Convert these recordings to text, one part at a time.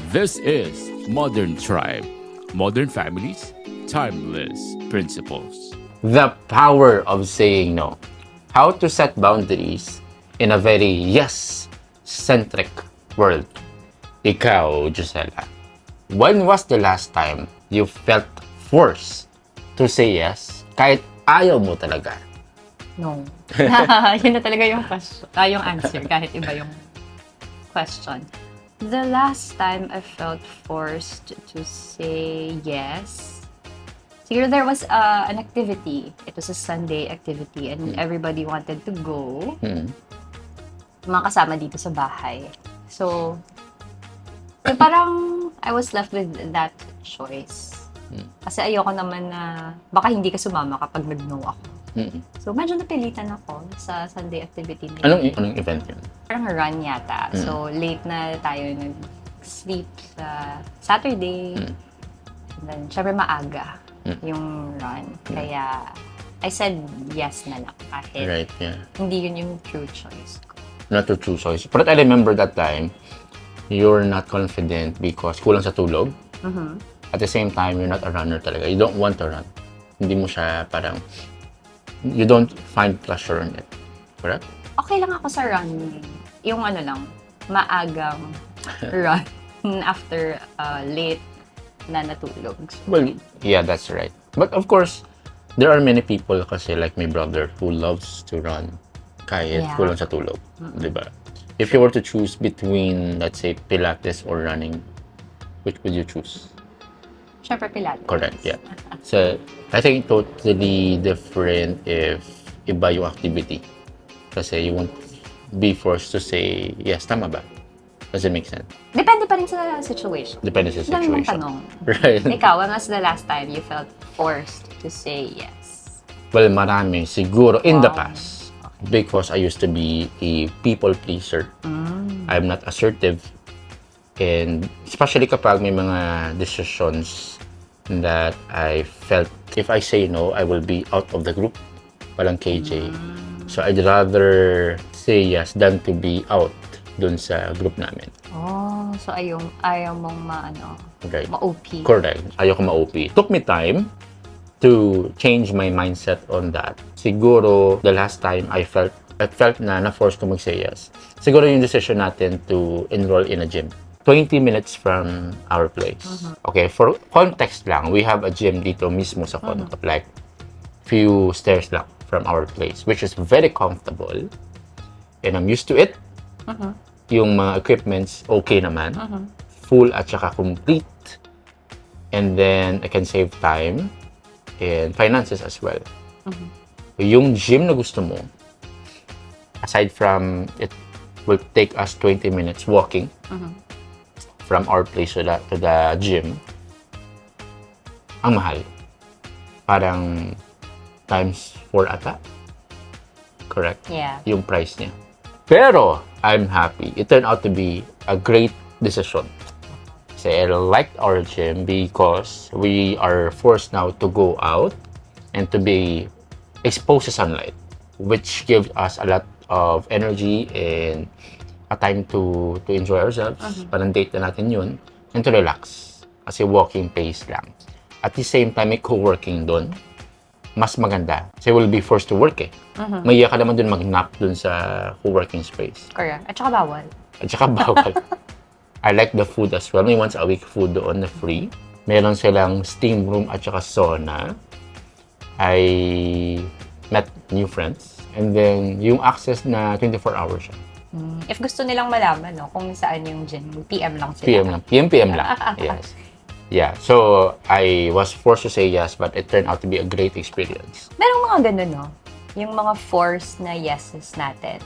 This is Modern Tribe. Modern families, timeless principles. The power of saying no. How to set boundaries in a very yes-centric world. Ikaw, Gisela, when was the last time you felt forced to say yes kahit ayaw mo talaga? No. Yun na talaga yung question, yung answer, kahit iba yung question. The last time I felt forced to say yes, siguro there was an activity. It was a Sunday activity and everybody wanted to go. Mga kasama dito sa bahay. So parang I was left with that choice. Kasi ayoko naman na baka hindi ka sumama kapag nag-no ako. So medyo napilitan ako sa Sunday activity na yun. Anong event yun? Parang run yata. So late na tayo nag-sleep sa Saturday. And then syempre maaga yung run. Kaya I said yes na lang kahit Right, yeah. hindi yun yung true choice ko. Not a true choice. But I remember that time, you're not confident because kulang sa tulog. At the same time, you're not a runner talaga. You don't want to run. Hindi mo siya parang, you don't find pleasure in it. Correct? Okay lang ako sa running. Yung ano lang, maagang run after late na natulog. So, Well, yeah, that's right. But of course, there are many people kasi like my brother who loves to run kahit Yeah. kulang sa tulog. Diba? If you were to choose between, let's say, Pilates or running, which would you choose? syempre Pilates. Correct, yeah. So, I think totally different if iba yung activity. Kasi you won't be forced to say, yes, tama ba? Does it make sense? Depende pa rin sa situation. Depende sa Dami mong situation. tanong. Right. Ikaw, when was the last time you felt forced to say yes? Well, marami. Siguro in the Wow. past. Because I used to be a people pleaser. I'm not assertive. And especially kapag may mga decisions that I felt if I say no, I will be out of the group. Walang KJ. So I'd rather say yes than to be out dun sa group namin. Oh, so ayaw mong Right. ma-OP. Correct. Ayoko ma-OP. Took me time to change my mindset on that. Siguro, the last time I felt na na-force ko mag-say yes. Siguro yung decision natin to enroll in a gym. 20 minutes from our place. Okay, for context lang, we have a gym dito mismo sa condo. Like, few stairs lang from our place, which is very comfortable. And I'm used to it. Yung mga equipments, okay naman. Full at saka complete. And then, I can save time and finances as well. Yung gym na gusto mo, aside from it will take us 20 minutes walking from our place to the gym, ang mahal. Parang times 4 ata. Correct? Yeah. Yung price niya. Pero, I'm happy. It turned out to be a great decision. Kasi I liked our gym because we are forced now to go out and to be exposed to sunlight, which gives us a lot of energy and a time to enjoy ourselves. Parang date na natin yun. And to relax. Kasi walking pace lang. At the same time, may co-working doon. Mas maganda. Kasi we'll be forced to work eh. Maiya ka naman doon mag-nap doon sa co-working space. Correct. At saka bawal. At saka bawal. I like the food as well. May once a week food doon na free. Meron silang steam room at saka sauna. I met new friends. And then, yung access na 24 hours siya. If gusto nilang malaman kung saan yung gym, PM lang sila. PM lang. PM lang. Yes. Yeah. So, I was forced to say yes, but it turned out to be a great experience. Merong mga ganun, no? Yung mga forced na yeses natin.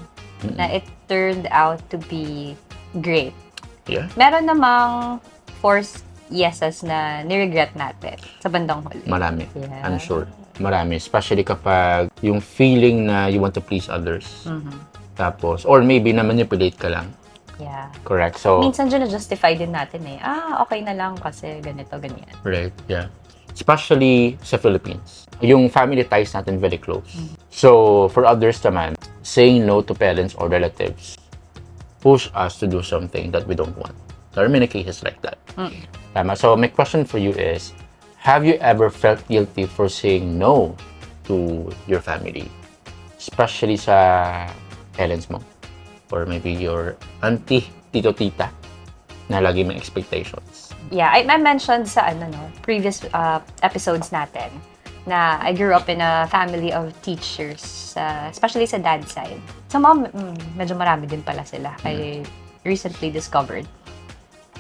Na it turned out to be great. Yeah. Meron namang forced yeses na niregret natin sa bandang huli. Marami. Yeah. I'm sure. Marami. Especially kapag yung feeling na you want to please others. Tapos, or maybe na-manipulate ka lang. Yeah. Correct? So, Minsan dyan na-justify din natin eh. Okay na lang kasi ganito, ganyan. right, yeah. Especially sa Philippines. Yung family ties natin very close. So, for others naman, saying no to parents or relatives push us to do something that we don't want. There are many cases like that. Tama. So my question for you is, have you ever felt guilty for saying no to your family? Especially sa parents mo? Or maybe your auntie, tito, tita, na lagi may expectations. Yeah, I mentioned sa previous episodes natin na I grew up in a family of teachers, especially sa dad's side. Sa mom, medyo marami din pala sila. I recently discovered.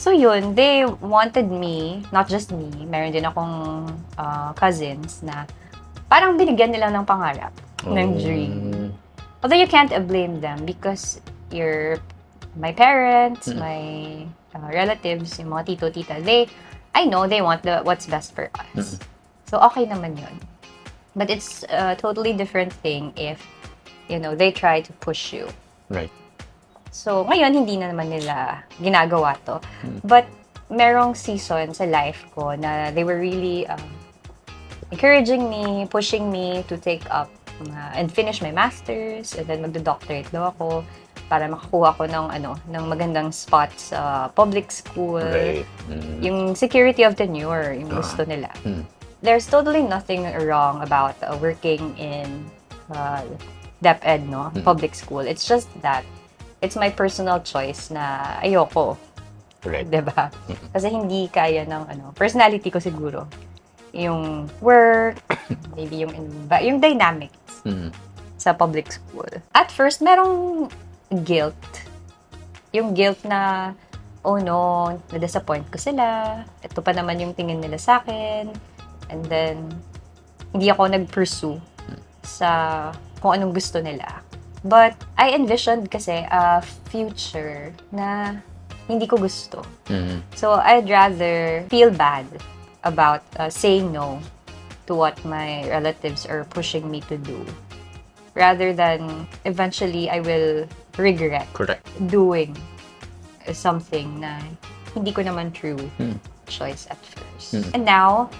So yun, they wanted me, not just me, meron din akong cousins na parang binigyan nila ng pangarap, ng dream. Although you can't blame them because my parents, my relatives, yung mga tito, tita, I know they want what's best for us. So, okay naman yun. But it's a totally different thing if, they try to push you. Right. So, ngayon, hindi na naman nila ginagawa to. But, merong season sa life ko na they were really encouraging me, pushing me to take up and finish my master's, and then magdo-doctorate daw ako para makakuha ko ng magandang spot sa public school. Right. Yung security of tenure, yung gusto nila. There's totally nothing wrong about working in DepEd, public school. It's just that it's my personal choice na ayoko. Right. Diba? Kasi hindi kaya ng personality ko siguro. Yung work, maybe yung dynamics sa public school. At first, merong guilt. Yung guilt na, oh no, na-disappoint ko sila. Ito pa naman yung tingin nila sa akin. And then, hindi ako nag-pursue sa kung anong gusto nila. But, I envisioned kasi a future na hindi ko gusto. So, I'd rather feel bad about saying no to what my relatives are pushing me to do. Rather than, eventually, I will regret doing something na hindi ko naman true choice at first. And now,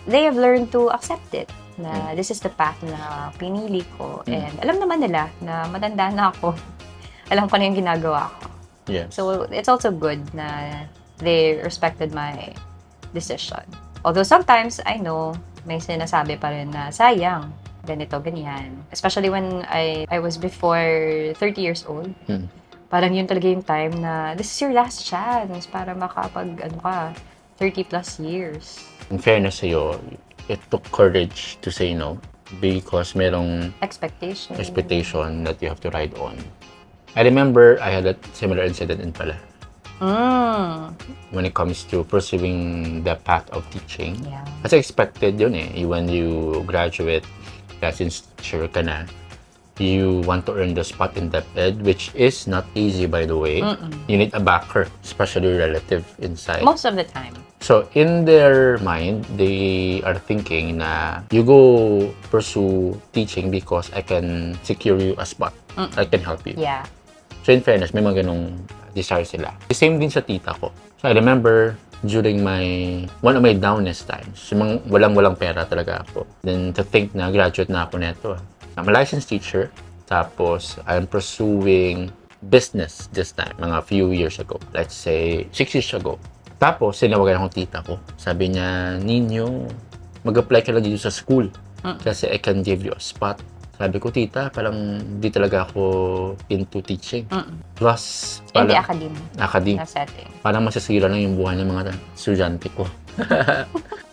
they have learned to accept it na this is the path na pinili ko. And alam naman nila na matanda na ako. Alam ko na yung ginagawa ko. Yes. So, it's also good na they respected my decision. Although sometimes, I know, may sinasabi pa rin na sayang, ganito, ganyan. Especially when I was before 30 years old. Parang yun talaga yung time na this is your last chance para makapag, 30 plus years. In fairness sa'yo, it took courage to say no because merong expectation that you have to ride on. I remember I had a similar incident in pala. When it comes to pursuing the path of teaching. Yeah. Kasi expected yun eh. When you graduate, since sure ka na, you want to earn the spot in DepEd, which is not easy, by the way. You need a backer, especially relative inside. Most of the time. So, in their mind, they are thinking na you go pursue teaching because I can secure you a spot. I can help you. Yeah. So, in fairness, may mga ganong desire sila. The same din sa tita ko. So, I remember during one of my downest times, walang pera talaga ako. Then, to think na graduate na ako neto. I'm a licensed teacher. Tapos, I'm pursuing business this time, mga few years ago. Let's say, 6 years ago. Tapos, sinawagan akong tita ko. Sabi niya, Ninyo, mag-apply ka lang dito sa school. Kasi I can give you a spot. Sabi ko, tita, parang di talaga ako into teaching. Plus, Hindi academic. Na setting. Parang masasira lang yung buhay ng mga estudyante ko.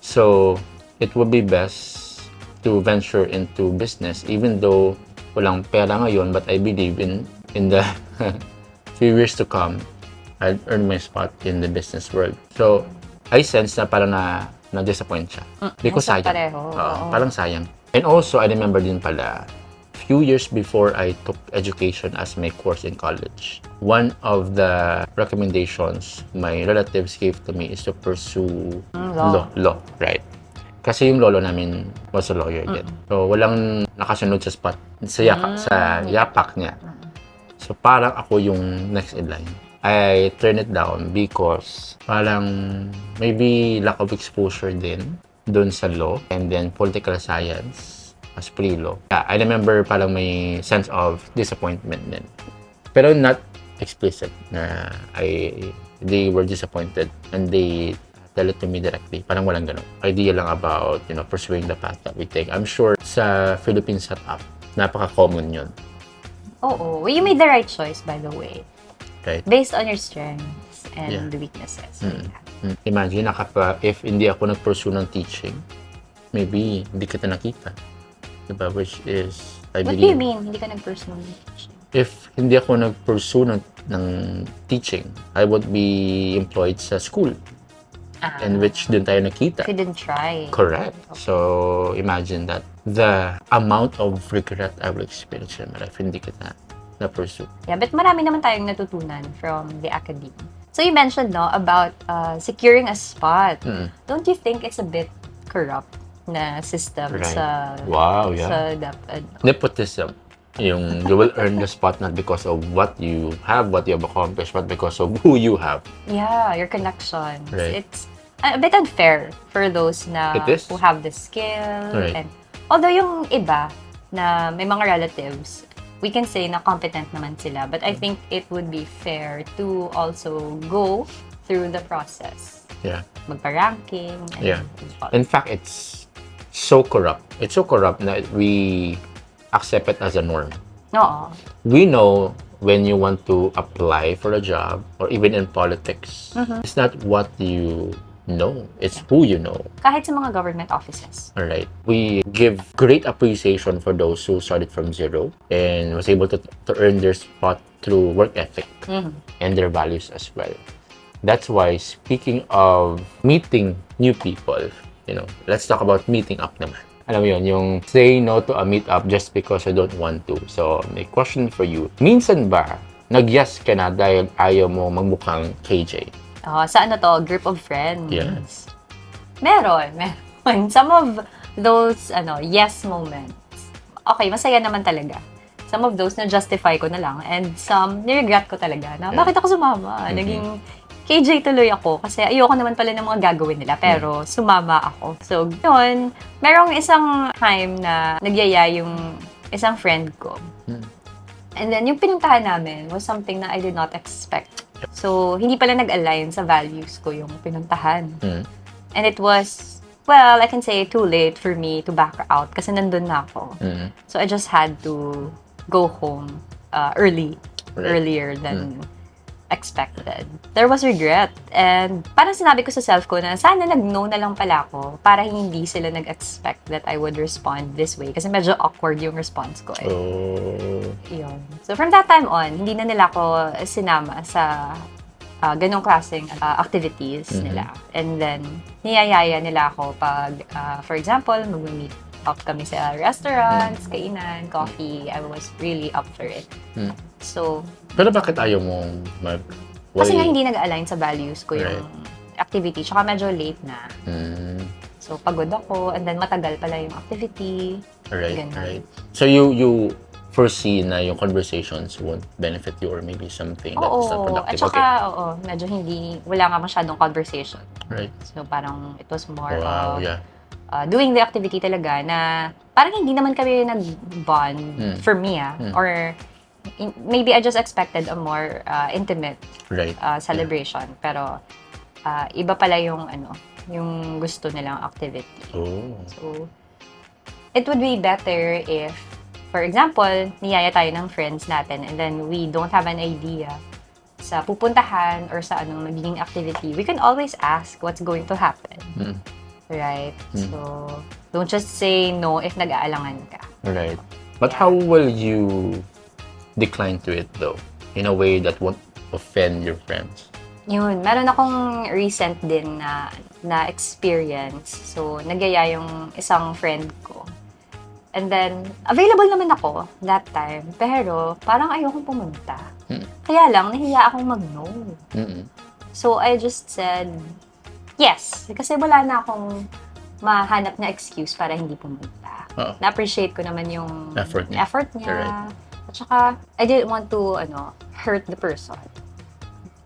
So, it would be best to venture into business even though walang pera ngayon, but I believe in the few years to come, I'll earn my spot in the business world. So, I sense na parang na-disappoint siya. Because sayang. Parang sayang. And also, I remember din pala, few years before I took education as my course in college, one of the recommendations my relatives gave to me is to pursue law, right? Kasi yung lolo namin was a lawyer din. So, walang nakasunod sa spot, sa yapak niya. So, parang ako yung next in line. I turned it down because parang maybe lack of exposure din doon sa law and then political science as pre-law. Yeah, I remember parang may sense of disappointment din. Pero not explicit na I they were disappointed and they tell it to me directly. Parang walang ganun. Idea lang about, pursuing the path that we take. I'm sure sa Philippine setup, napaka-common yun. Oo. You made the right choice, by the way. Right? Based on your strengths and the weaknesses. Imagine, if hindi ako nag-pursue ng teaching, maybe hindi kita nakita. Diba? Which is, I What believe... do you mean? Hindi ka nag-pursue ng teaching? If hindi ako nag-pursue ng teaching, I would be employed sa school. In which dun tayo nakita. You didn't try. Correct. So, imagine that. The amount of regret I will experience in my life, hindi kita na-pursue. Yeah, but marami naman tayong natutunan from the academy. So, you mentioned, about securing a spot. Don't you think it's a bit corrupt na system sa... Wow, yeah. Sa DepEd? Nepotism. Yung you will earn the spot not because of what you have accomplished, but because of who you have. Yeah, your connections. Right. It's a bit unfair for those who have the skill. Right. And although yung iba na may mga relatives, we can say na competent naman sila. But I think it would be fair to also go through the process. Yeah. Magpa-ranking. In fact, it's so corrupt. It's so corrupt that we accept it as a norm. Oo. We know when you want to apply for a job or even in politics, it's not what you know, it's who you know. Kahit sa mga government offices. All right. We give great appreciation for those who started from zero and was able to earn their spot through work ethic and their values as well. That's why, speaking of meeting new people, let's talk about meeting up naman. Alam mo yun, yung say no to a meet-up just because I don't want to. So, may question for you. Minsan ba, nag-yes ka na dahil ayaw mo magmukhang KJ? Sa group of friends? Yes. Meron. Some of those, yes moments. Okay, masaya naman talaga. Some of those na-justify ko na lang. And some, niregret ko talaga na, bakit ako sumama? Naging KJ tuloy ako kasi ayoko naman pala ng mga gagawin nila pero sumama ako. So, yun, merong isang time na nagyaya yung isang friend ko. And then, yung pinuntahan namin was something na I did not expect. So, hindi pala nag-align sa values ko yung pinuntahan. And it was, well, I can say too late for me to back out kasi nandun na ako. So, I just had to go home earlier than expected. There was regret. And parang sinabi ko sa self ko na sana nag-no na lang pala ako para hindi sila nag-expect that I would respond this way. Kasi medyo awkward yung response ko eh. Yun. So from that time on, hindi na nila ako sinama sa ganong klaseng activities nila. And then, niyayaya nila ako pag, for example, mag-meet up kami sa restaurants, kainan, coffee. I was really up for it. So, pero bakit ayaw mo kasi nga hindi nag-align sa values ko yung activity. Tsaka medyo late na. So, pagod ako. And then, matagal pala yung activity. Right. So, you foresee na yung conversations won't benefit you or maybe something that is not productive. At saka, medyo wala nga masyadong conversation. Right. So, parang it was more of doing the activity talaga na parang hindi naman kami nag-bond for me, or maybe I just expected a more intimate celebration. Pero iba pala yung yung gusto nilang activity. So it would be better if, for example, niyaya tayo ng friends natin and then we don't have an idea sa pupuntahan or sa anong magiging activity. We can always ask what's going to happen. Right? So don't just say no if nag-aalangan ka. Right. But how will you decline to it though, in a way that won't offend your friends? Yun, meron akong recent din na experience. So, nagyaya yung isang friend ko. And then, available naman ako that time. Pero, parang ayokong pumunta. Kaya lang, nahiya akong mag-no. So, I just said, yes. Kasi wala na akong mahanap na excuse para hindi pumunta. Na-appreciate ko naman yung effort niya. Correct. At saka, I didn't want to hurt the person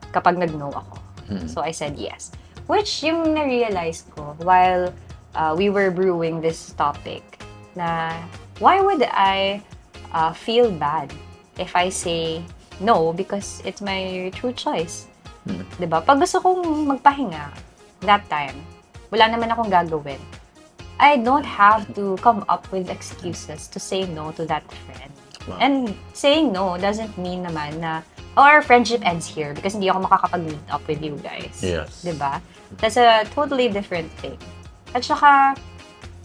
kapag nag-no ako. So, I said yes. Which yung na-realize ko while we were brewing this topic na why would I feel bad if I say no because it's my true choice? 'Di ba? Pag gusto kong magpahinga, that time, wala naman akong gagawin. I don't have to come up with excuses to say no to that friend. Wow. And saying no doesn't mean naman na, our friendship ends here because hindi ako makakapag-meet up with you guys. Yes. 'Di ba? That's a totally different thing. At saka,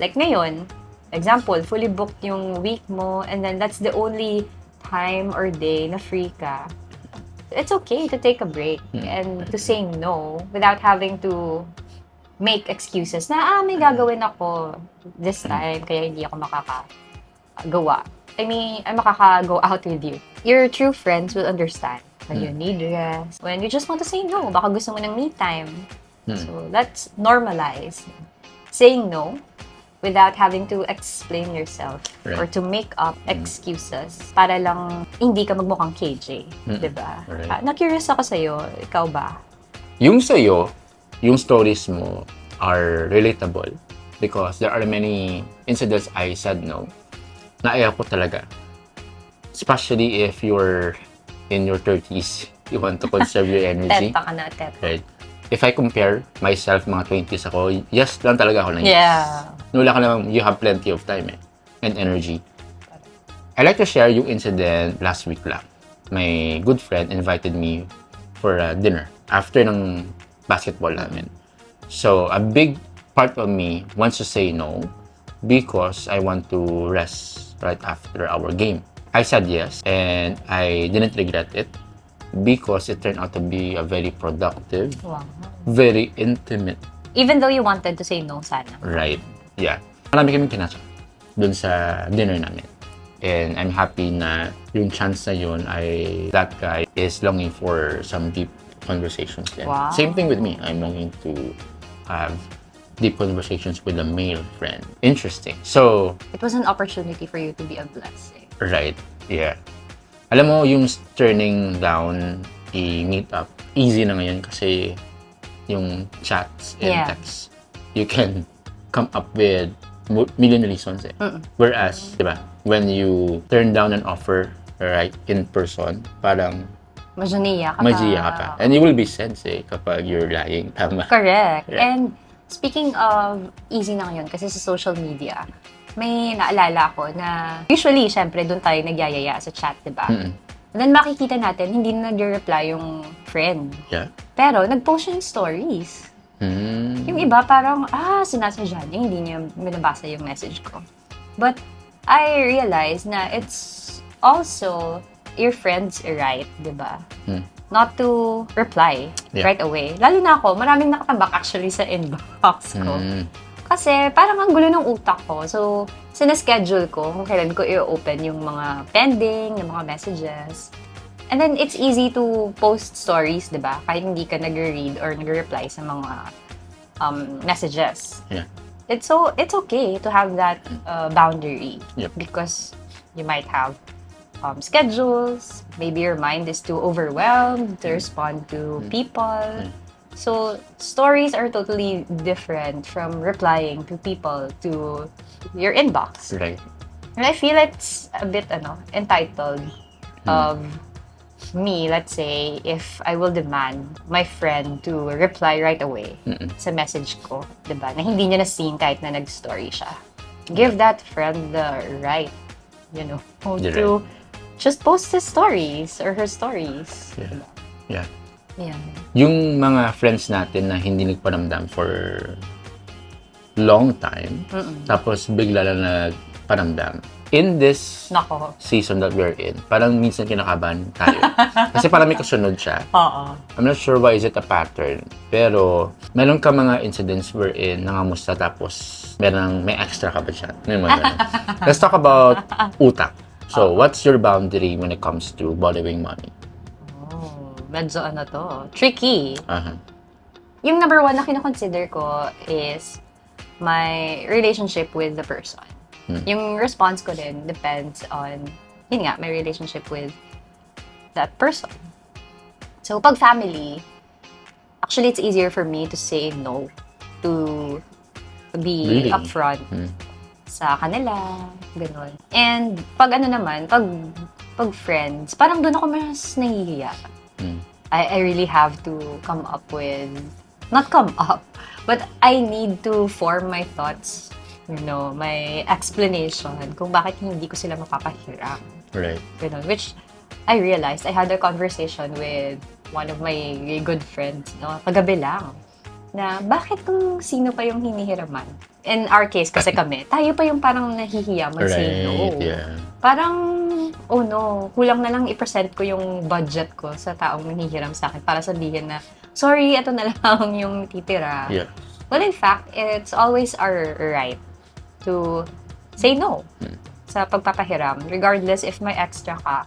like ngayon, example, fully booked yung week mo and then that's the only time or day na free ka. It's okay to take a break and to say no without having to make excuses na, may gagawin ako this time, kaya hindi ako makakagawa. I mean, I makaka-go out with you. Your true friends will understand when you need rest, when you just want to say no, baka gusto mo ng me time. So, let's normalize saying no without having to explain yourself or to make up excuses para lang hindi ka magmukhang KJ. Diba? Right. Na-curious ako sa'yo, ikaw ba? Yung sa'yo, yung stories mo are relatable because there are many incidents I said no na ayaw ko talaga. Especially if you're in your 30s, you want to conserve your energy. Teta ka na, teta. Right? If I compare myself, mga 20s ako, yes lang talaga ako ng yes. Yeah. Wala ka naman, you have plenty of time and energy. I like to share yung incident last week lang. My good friend invited me for a dinner after ng basketball namin. So, a big part of me wants to say no because I want to rest right after our game. I said yes and I didn't regret it because it turned out to be a very productive, very intimate. Even though you wanted to say no sana. Right. Yeah. Marami kaming kinasa dun sa dinner namin. And I'm happy na yung chance na yun that guy is longing for some deep conversations then. Wow. Same thing with me. I'm longing to have deep conversations with a male friend. Interesting. So, It was an opportunity for you to be a blessing. right. Yeah. Alam mo, yung turning down i-meet up, easy na ngayon kasi yung chats and texts, you can come up with million reasons Whereas, di ba, when you turn down an offer, right, in person, parang Majunia ka pa. And you will be sensed kapag you're lying. Tama. Correct. Right. And speaking of easy na ngayon, kasi sa social media, may naalala ako na usually, syempre, doon tayo nagyayaya sa chat, di ba? And then makikita natin, hindi na nag-reply yung friend. Yeah. Pero, nag-post yung stories. Yung iba parang, sinasadya niya, hindi niya binabasa yung message ko. But, I realized na it's also your friend's right, di ba? Not to reply right away. Lalo na ako, maraming nakatambak actually sa inbox ko. Kasi parang ang gulo ng utak ko. So, sineschedule ko kung kailan ko i-open yung mga pending, yung mga messages. And then, it's easy to post stories, di ba? Kahit hindi ka nag-read or nag-reply sa mga messages. Yeah. It's okay to have that boundary. Yep. Because you might have schedules. Maybe your mind is too overwhelmed to respond to people. So, stories are totally different from replying to people to your inbox. Right. And I feel it's a bit entitled of me, let's say, if I will demand my friend to reply right away sa message ko, diba? Na hindi niya na-seen kahit na nag-story siya. Give that friend the right, to just post his stories or her stories. Yeah. Diba? Yeah. Yeah. Yung mga friends natin na hindi nagparamdam for long time, tapos bigla lang nagparamdam. In this season that we're in, parang minsan kinakabahan tayo. Kasi parang may kasunod siya. I'm not sure why is it a pattern. Pero, meron ka mga incidents wherein nangamusta tapos may extra ka ba siya? Let's talk about utak. So, what's your boundary when it comes to borrowing money? Medyo tricky. Yung number one na kinoconsider ko is my relationship with the person. Yung response ko din depends on, my relationship with that person. So, pag family, actually, it's easier for me to say no, to be upfront sa kanila, gano'n. And pag pag friends, parang doon ako mas nahihiya. I really have to come up with, not come up, but I need to form my thoughts, my explanation kung bakit hindi ko sila mapapahiram. Right. Ganun. Which I realized, I had a conversation with one of my good friends, kagabi lang, na bakit kung sino pa yung hinihiraman? In our case, kasi kami, tayo pa yung parang nahihiya mag-say no. Yeah. Parang, oh no, kulang na lang i-present ko yung budget ko sa taong nanghihiram sa akin para sabihin na, sorry, ito na lang yung titira. Yeah. Well, in fact, it's always our right to say no sa pagpapahiram, regardless if may extra ka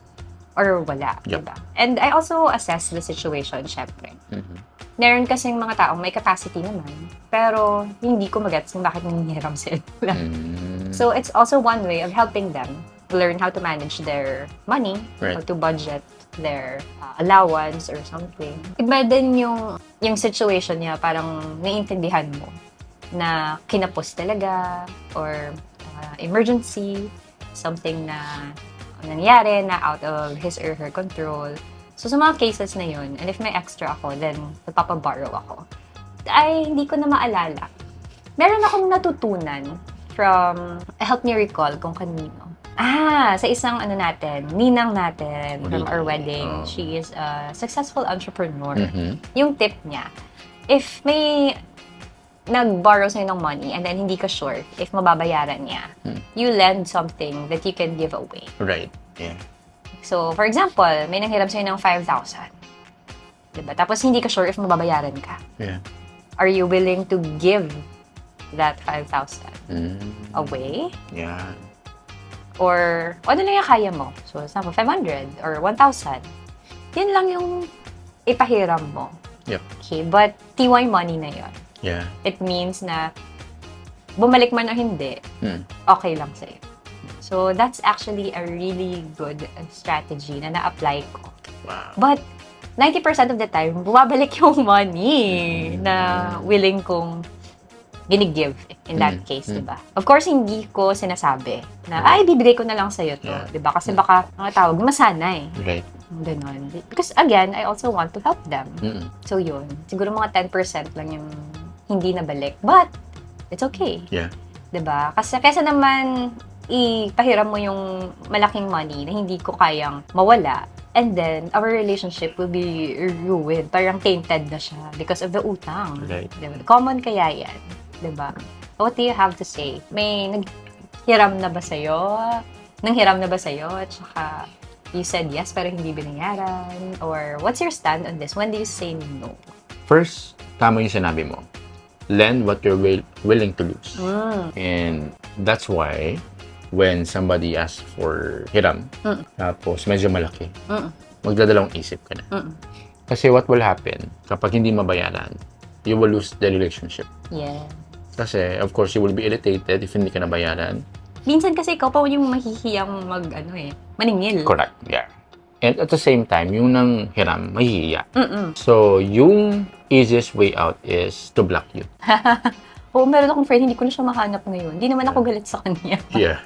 or wala. Yep. Diba? And I also assess the situation, syempre. Meron kasing mga taong may capacity naman, pero hindi ko magets kung bakit nangihiram sila. So it's also one way of helping them learn how to manage their money, Right. how to budget their allowance or something. Iba din yung situation niya, parang naiintindihan mo na kinapos talaga or emergency, something na nangyari na out of his or her control. So, sa mga cases na yun, and if may extra ako, then magpapaborrow ako. Ay, hindi ko na maalala. Meron akong natutunan from, help me recall kung kanino. Sa isang ninang natin from our wedding. She is a successful entrepreneur. Yung tip niya, if may nag-borrow sa'yo ng money and then hindi ka sure if mababayaran niya, you lend something that you can give away. Right. Yeah. So, for example, may nanghiram sa'yo ng 5,000. Diba? Tapos hindi ka sure if mababayaran ka. Yeah. Are you willing to give that 5,000 away? Yeah. Or, ano lang yung kaya mo? So, example, 500 or 1,000. Yun lang yung ipahiram mo. Yep. Okay, but TY money na yun. Yeah. It means na bumalik man o hindi, okay lang sa'yo. So, that's actually a really good strategy na na-apply ko. Wow. But, 90% of the time, bumabalik yung money na willing kong ginigive in that case, diba? Of course, hindi ko sinasabi na, bibigay ko na lang sa'yo to, diba? Kasi baka, mga tawag, masanay. Right. Ganon. Because again, I also want to help them. So, yun. Siguro mga 10% lang yung hindi nabalik. But, it's okay. Yeah. Diba? Kasi kesa naman ipahiram mo yung malaking money na hindi ko kayang mawala, and then our relationship will be ruined. Parang tainted na siya because of the utang. Right. Diba? Common kaya yan. Diba? What do you have to say? May naghiram na ba sa'yo? Nanghiram na ba sa'yo? At saka, you said yes pero hindi binayaran? Or what's your stand on this? When do you say no? First, tama yung sinabi mo. Lend what you're willing to lose. And that's why when somebody asks for hiram, tapos medyo malaki, magdadalawang isip ka na. Kasi what will happen kapag hindi mabayaran, you will lose the relationship. Yeah. Kasi, of course, you will be irritated if hindi ka nabayaran. Minsan kasi ikaw pa yung mahihiyang maningil. Correct, yeah. And at the same time, yung nang hiram, mahihiya. So, yung easiest way out is to block you. Oo, meron akong friend, hindi ko na siya mahanap ngayon. Hindi naman ako galit sa kanya. Yeah.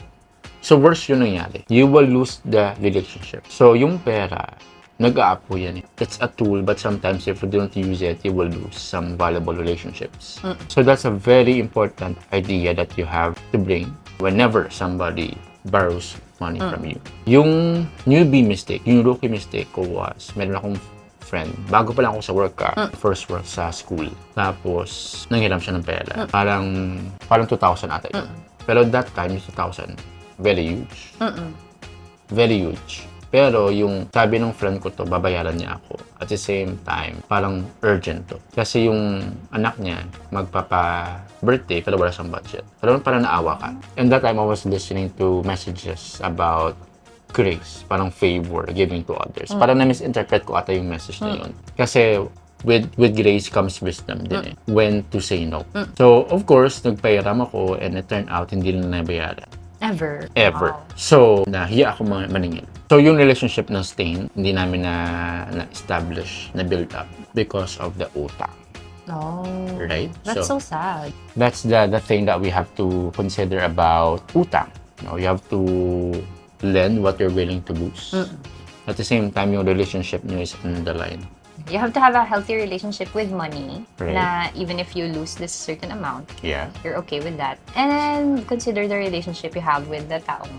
So, worse yun nangyari. You will lose the relationship. So, yung pera, nag-aapo yan. It's a tool, but sometimes if you don't use it, you will lose some valuable relationships. So, that's a very important idea that you have to bring whenever somebody borrows money from you. Yung newbie mistake, yung rookie mistake ko was, meron akong friend, bago pa lang ako sa work first work sa school. Tapos, nanghiram siya ng pera. Parang 2,000 ata yun. Pero that time, yung 2,000, very huge. Very huge. Pero yung sabi ng friend ko to, babayaran niya ako. At the same time, parang urgent to. Kasi yung anak niya, magpapa-birthday, pero wala siyang budget. Pero parang naawa ka. And that time, I was listening to messages about grace, parang favor, giving to others. Parang na-misinterpret ko ata yung message na yun. Kasi with grace comes wisdom din when to say no. So, of course, nagpahiram ako and it turned out hindi na nabayaran. Ever. Wow. So, nahiya ako maningil. So, yung relationship ng stain, hindi namin na-establish, na-build up because of the utang. Oh. Right? That's so sad. That's the thing that we have to consider about utang. You have to lend what you're willing to lose. At the same time, yung relationship nyo is on the line. You have to have a healthy relationship with money. Right. Na even if you lose this certain amount, Yeah. you're okay with that. And then consider the relationship you have with the taong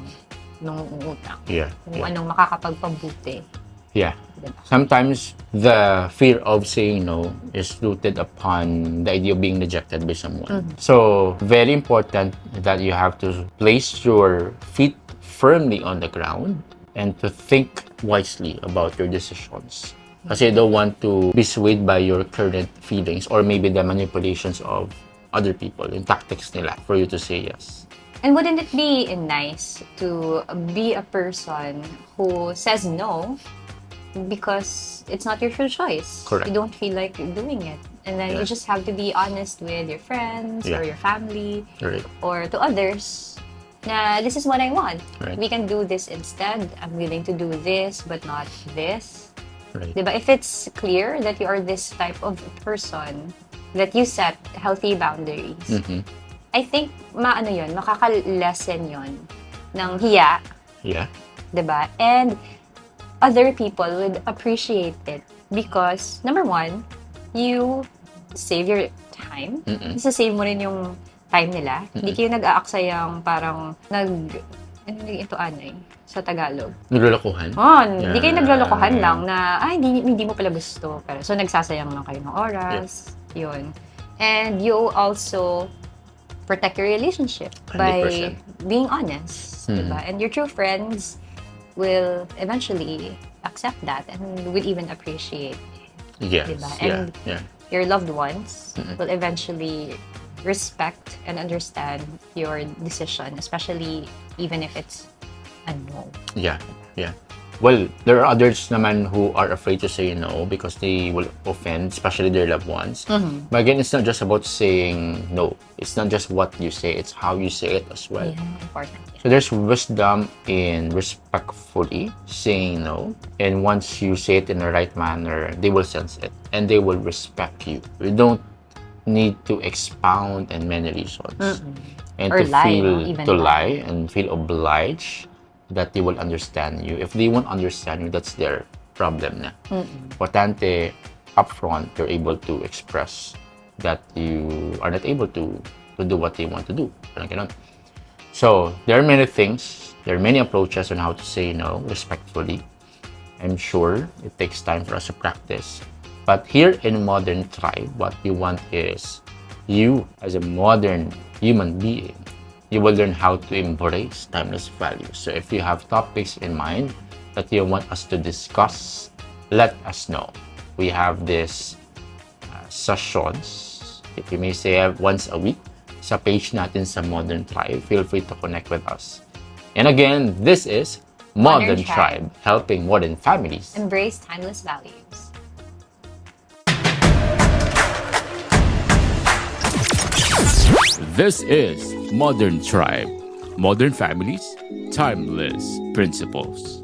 nung utang. Yeah. Kung Yeah. anong makakapagpabuti. Yeah. Diba? Sometimes the fear of saying no is rooted upon the idea of being rejected by someone. So, very important that you have to place your feet firmly on the ground and to think wisely about your decisions. Kasi you don't want to be swayed by your current feelings or maybe the manipulations of other people, yung tactics nila for you to say yes. And wouldn't it be nice to be a person who says no because it's not your true choice? Correct. You don't feel like doing it. And then you Yeah. just have to be honest with your friends Yeah. or your family Right. or to others na this is what I want. Right. We can do this instead. I'm willing to do this but not this. Right. Diba? If it's clear that you are this type of person, that you set healthy boundaries, Mhm. I think maano yun, makaka-lessen yun ng hiya, Yeah. diba? And other people would appreciate it because, number one, you save your time. Save mo rin yung time nila. Hindi kayo nag-aaksayang parang ano ito anay sa Tagalog? Naglulukuhan. Oh, hindi kayo Yeah. naglolokohan lang na, ay, hindi mo pala gusto. Pero, so, nagsasayang lang kayo ng oras. Yun. And you also protect your relationship by 100%. being honest. Diba? And your true friends will eventually accept that and will even appreciate Yes. Diba? Yeah. And Yeah. your loved ones will eventually respect and understand your decision, especially even if it's a no. Yeah, yeah. Well, there are others naman who are afraid to say no because they will offend, especially their loved ones. But again, it's not just about saying no. It's not just what you say, it's how you say it as well. Yeah, important. So there's wisdom in respectfully saying no. And once you say it in the right manner, they will sense it and they will respect you. You don't need to expound in many reasons. And Or to lie, feel no? Even to lie. lie and feel obliged that they will understand you. If they won't understand you, that's their problem na. Importante, upfront, you're able to express that you are not able to do what they want to do. Parang ganun. So, there are many things, there are many approaches on how to say no respectfully. I'm sure it takes time for us to practice. But here in Modern Tribe, what we want is you, as a modern human being, you will learn how to embrace timeless values. So if you have topics in mind that you want us to discuss, let us know. We have these sessions, if you may say once a week, sa page natin sa Modern Tribe. Feel free to connect with us. And again, this is Modern Modern Tribe. Tribe, helping modern families. Embrace timeless values. This is Modern Tribe. Modern families, timeless principles.